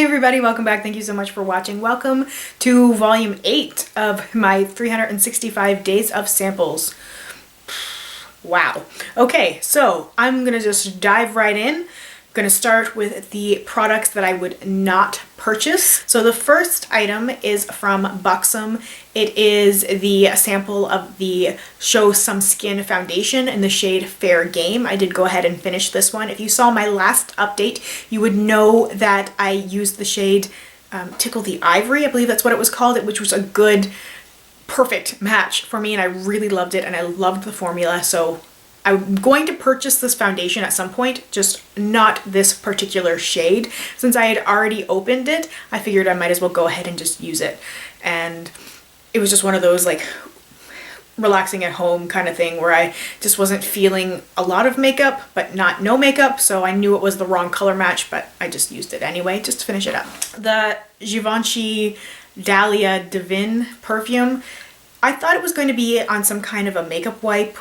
everybody, welcome back. Thank you so much for watching. Welcome to volume 8 of my 365 days of samples. Wow. Okay, so I'm gonna just dive right in. I'm gonna start with the products that I would not purchase. So the first item is from Buxom. It is the sample of the Show Some Skin foundation in the shade Fair Game. I did go ahead and finish this one. If you saw my last update, you would know that I used the shade Tickle the Ivory, I believe that's what it was called, which was a good, perfect match for me, and I really loved it, and I loved the formula. So I'm going to purchase this foundation at some point, just not this particular shade. Since I had already opened it, I figured I might as well go ahead and just use it. And it was just one of those like relaxing at home kind of thing where I just wasn't feeling a lot of makeup, but not no makeup. So I knew it was the wrong color match, but I just used it anyway, just to finish it up. The Givenchy Dahlia Divine perfume, I thought it was going to be on some kind of a makeup wipe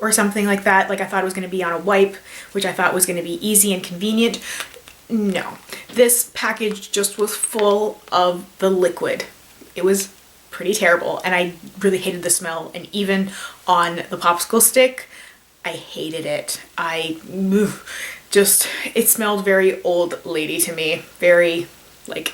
or something like that. Like I thought it was going to be on a wipe, which I thought was going to be easy and convenient. No, this package just was full of the liquid. It was pretty terrible, and I really hated the smell, and even on the popsicle stick, I hated it. It smelled very old lady to me. Very, like,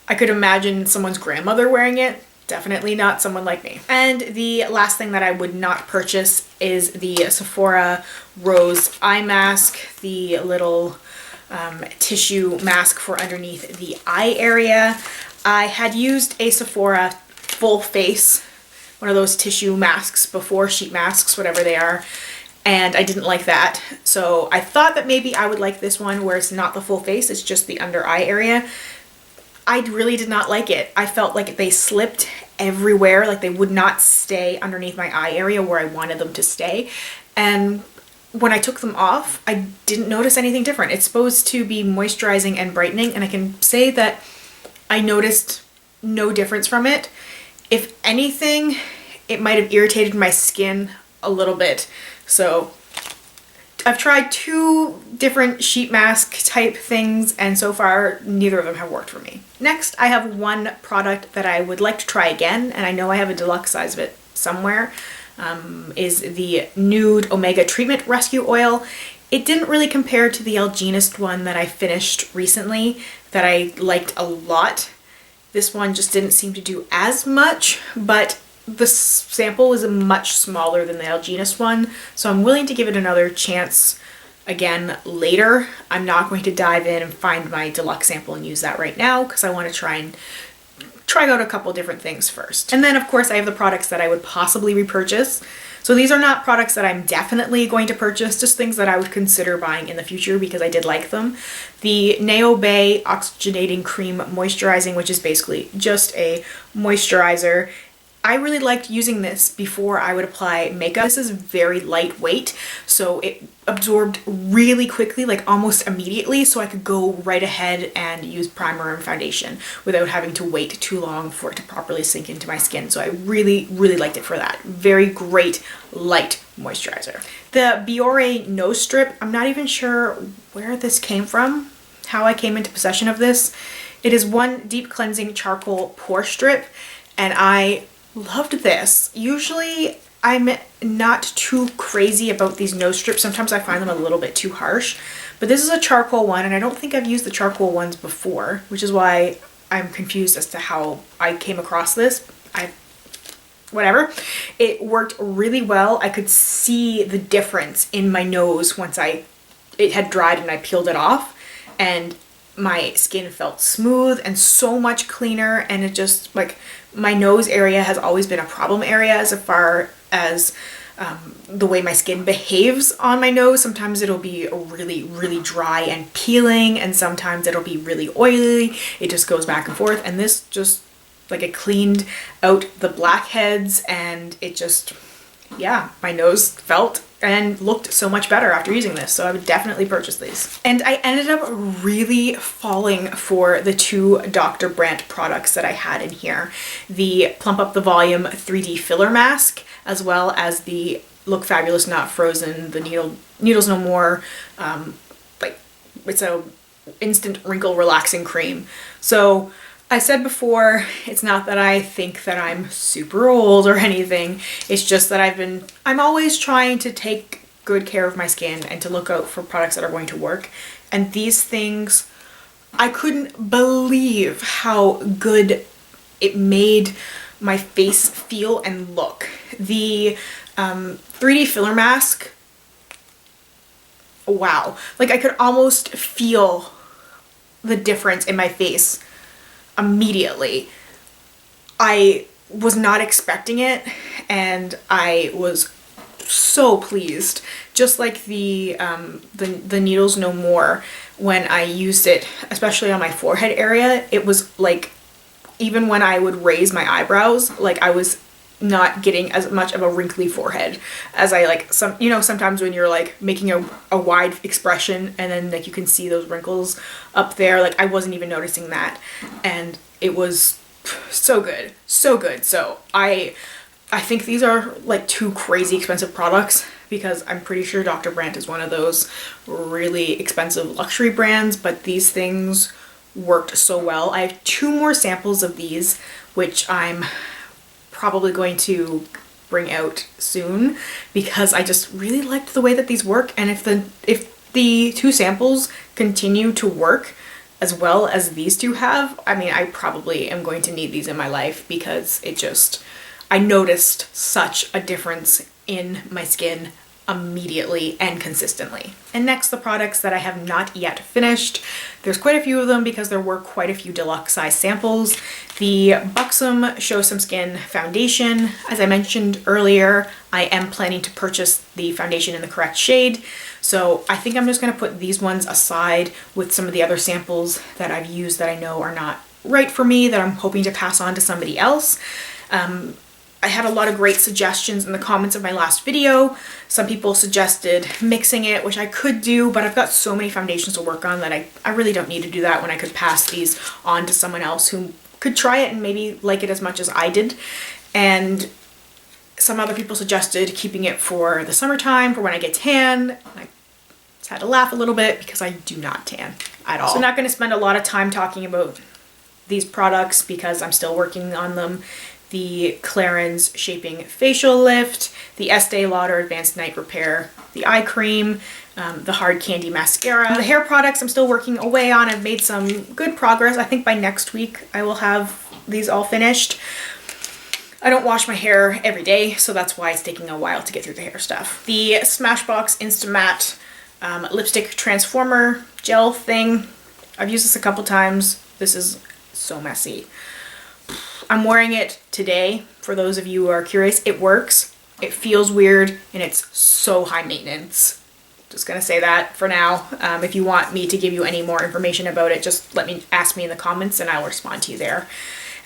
I could imagine someone's grandmother wearing it. Definitely not someone like me. And the last thing that I would not purchase is the Sephora Rose Eye Mask, the little tissue mask for underneath the eye area. I had used a Sephora full face, one of those tissue masks before, sheet masks, whatever they are, and I didn't like that. So I thought that maybe I would like this one where it's not the full face, it's just the under eye area. I really did not like it. I felt like they slipped everywhere, like they would not stay underneath my eye area where I wanted them to stay. And when I took them off, I didn't notice anything different. It's supposed to be moisturizing and brightening, and I can say that I noticed no difference from it. If anything, it might have irritated my skin a little bit. So I've tried 2 different sheet mask type things, and so far neither of them have worked for me. Next, I have one product that I would like to try again, and I know I have a deluxe size of it somewhere, is the Nude Omega Treatment Rescue Oil. It didn't really compare to the Algenist one that I finished recently that I liked a lot. This one just didn't seem to do as much, but the sample is much smaller than the Algenist one, so I'm willing to give it another chance again later. I'm not going to dive in and find my deluxe sample and use that right now because I want to try out a couple different things first. And then of course I have the products that I would possibly repurchase. So these are not products that I'm definitely going to purchase, just things that I would consider buying in the future because I did like them. The Naobay Oxigenating Cream Moisturizing, which is basically just a moisturizer. I really liked using this before I would apply makeup. This is very lightweight, so it absorbed really quickly, like almost immediately, so I could go right ahead and use primer and foundation without having to wait too long for it to properly sink into my skin. So I really, really liked it for that. Very great light moisturizer. The Biore Nose Strip, I'm not even sure where this came from, how I came into possession of this. It is one deep cleansing charcoal pore strip, and I loved this. Usually I'm not too crazy about these nose strips. Sometimes I find them a little bit too harsh, but this is a charcoal one, and I don't think I've used the charcoal ones before, which is why I'm confused as to how I came across this. Whatever. It worked really well. I could see the difference in my nose once it had dried and I peeled it off, and my skin felt smooth and so much cleaner, and it just, like, my nose area has always been a problem area as far as the way my skin behaves on my nose. Sometimes it'll be really, really dry and peeling, and sometimes it'll be really oily. It just goes back and forth, and this just, like, it cleaned out the blackheads, and it just, yeah, my nose felt and looked so much better after using this, so I would definitely purchase these. And I ended up really falling for the 2 Dr. Brandt products that I had in here. The Plump Up the Volume 3D Filler Mask, as well as the Look Fabulous Not Frozen, the Needles No More, like, it's a instant wrinkle relaxing cream. So I said before, it's not that I think that I'm super old or anything. It's just that I'm always trying to take good care of my skin and to look out for products that are going to work. And these things, I couldn't believe how good it made my face feel and look. The 3D filler mask, wow. Like, I could almost feel the difference in my face immediately. I was not expecting it, and I was so pleased. Just like the Needles No More, when I used it, especially on my forehead area, it was like, even when I would raise my eyebrows, like, I was not getting as much of a wrinkly forehead as I like sometimes when you're like making a wide expression and then like you can see those wrinkles up there, like I wasn't even noticing that, and it was so good, so good. So I think these are like 2 crazy expensive products, because I'm pretty sure Dr. Brandt is one of those really expensive luxury brands, but these things worked so well. I have 2 more samples of these, which I'm probably going to bring out soon, because I just really liked the way that these work. And if the 2 samples continue to work as well as these 2 have, I mean, I probably am going to need these in my life, because I noticed such a difference in my skin immediately and consistently. And next, the products that I have not yet finished. There's quite a few of them because there were quite a few deluxe size samples. The Buxom Show Some Skin foundation. As I mentioned earlier, I am planning to purchase the foundation in the correct shade. So I think I'm just gonna put these ones aside with some of the other samples that I've used that I know are not right for me, that I'm hoping to pass on to somebody else. I had a lot of great suggestions in the comments of my last video. Some people suggested mixing it, which I could do, but I've got so many foundations to work on that I really don't need to do that when I could pass these on to someone else who could try it and maybe like it as much as I did. And some other people suggested keeping it for the summertime, for when I get tan. I just had to laugh a little bit because I do not tan at all. So I'm not going to spend a lot of time talking about these products because I'm still working on them. The Clarins Shaping Facial Lift, the Estee Lauder Advanced Night Repair, the eye cream, the Hard Candy Mascara. The hair products I'm still working away on. I've made some good progress. I think by next week I will have these all finished. I don't wash my hair every day, so that's why it's taking a while to get through the hair stuff. The Smashbox Insta-Matte Lipstick Transformer Gel thing. I've used this a couple times. This is so messy. I'm wearing it today, for those of you who are curious. It works, it feels weird, and it's so high maintenance. Just gonna say that for now. If you want me to give you any more information about it, just ask me in the comments and I'll respond to you there.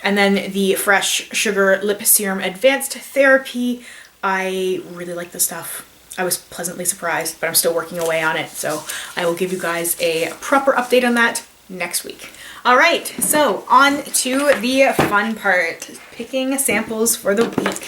And then the Fresh Sugar Lip Serum Advanced Therapy. I really like this stuff. I was pleasantly surprised, but I'm still working away on it, so I will give you guys a proper update on that next week. All right, so on to the fun part, picking samples for the week.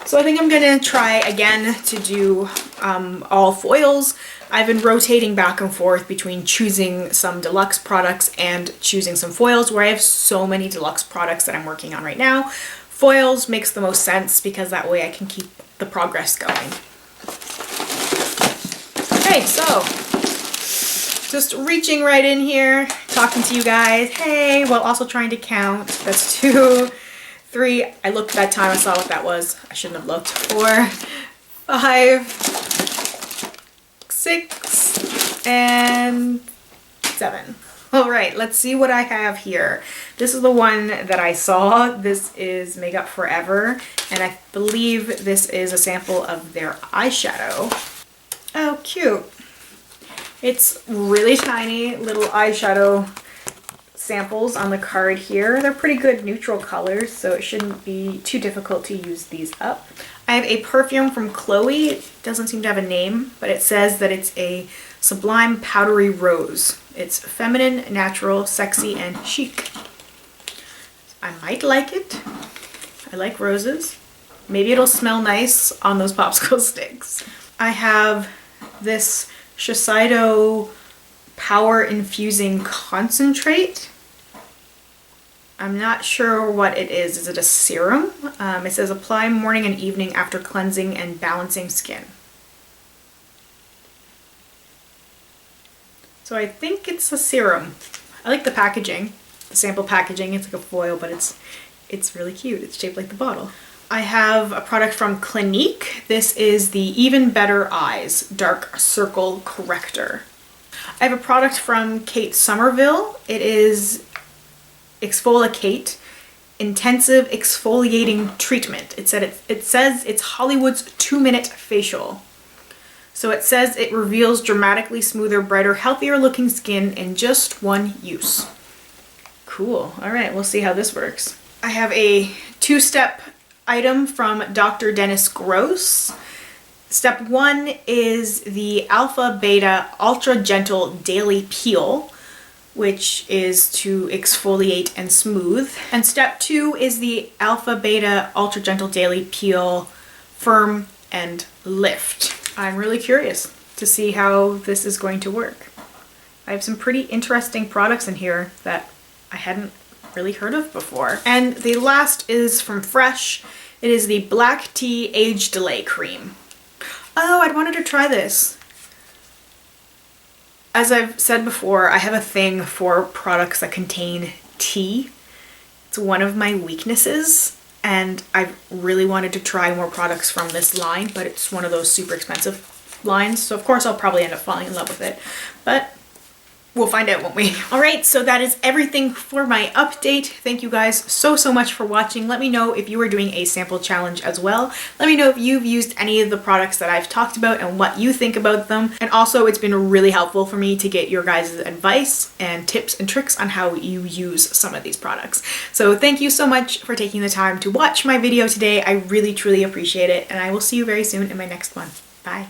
So I think I'm gonna try again to do all foils. I've been rotating back and forth between choosing some deluxe products and choosing some foils, where I have so many deluxe products that I'm working on right now. Foils makes the most sense because that way I can keep the progress going. Okay, so just reaching right in here, talking to you guys, hey, while also trying to count. That's 2, 3. I looked that time, I saw what that was. I shouldn't have looked. 4, 5, 6, and 7. All right, let's see what I have here. This is the one that I saw. This is Up For Ever, and I believe this is a sample of their eyeshadow. Oh, cute. It's really tiny little eyeshadow samples on the card here. They're pretty good neutral colors, so it shouldn't be too difficult to use these up. I have a perfume from Chloe. It doesn't seem to have a name, but it says that it's a Sublime Powdery Rose. It's feminine, natural, sexy, and chic. I might like it. I like roses. Maybe it'll smell nice on those popsicle sticks. I have this Shiseido Power Infusing Concentrate. I'm not sure what it is. Is it a serum? It says apply morning and evening after cleansing and balancing skin. So I think it's a serum. I like the packaging, the sample packaging. It's like a foil, but it's really cute. It's shaped like the bottle. I have a product from Clinique. This is the Even Better Eyes Dark Circle Corrector. I have a product from Kate Sommerville. It is ExfoliKate Intensive Exfoliating Treatment. It says it's Hollywood's 2-minute facial. So it says it reveals dramatically smoother, brighter, healthier looking skin in just one use. Cool. All right, we'll see how this works. I have a 2-step item from Dr. Dennis Gross. Step 1 is the Alpha Beta Ultra Gentle Daily Peel, which is to exfoliate and smooth. And step 2 is the Alpha Beta Ultra Gentle Daily Peel Firm and Lift. I'm really curious to see how this is going to work. I have some pretty interesting products in here that I hadn't really heard of before. And the last is from Fresh. It is the Black Tea Age Delay Cream. Oh, I'd wanted to try this. As I've said before, I have a thing for products that contain tea. It's one of my weaknesses, and I've really wanted to try more products from this line, but it's one of those super expensive lines, so of course I'll probably end up falling in love with it. But we'll find out, won't we? All right, so that is everything for my update. Thank you guys so much for watching. Let me know if you are doing a sample challenge as well. Let me know if you've used any of the products that I've talked about and what you think about them. And also, it's been really helpful for me to get your guys' advice and tips and tricks on how you use some of these products. So thank you so much for taking the time to watch my video today. I really, truly appreciate it, and I will see you very soon in my next one. Bye.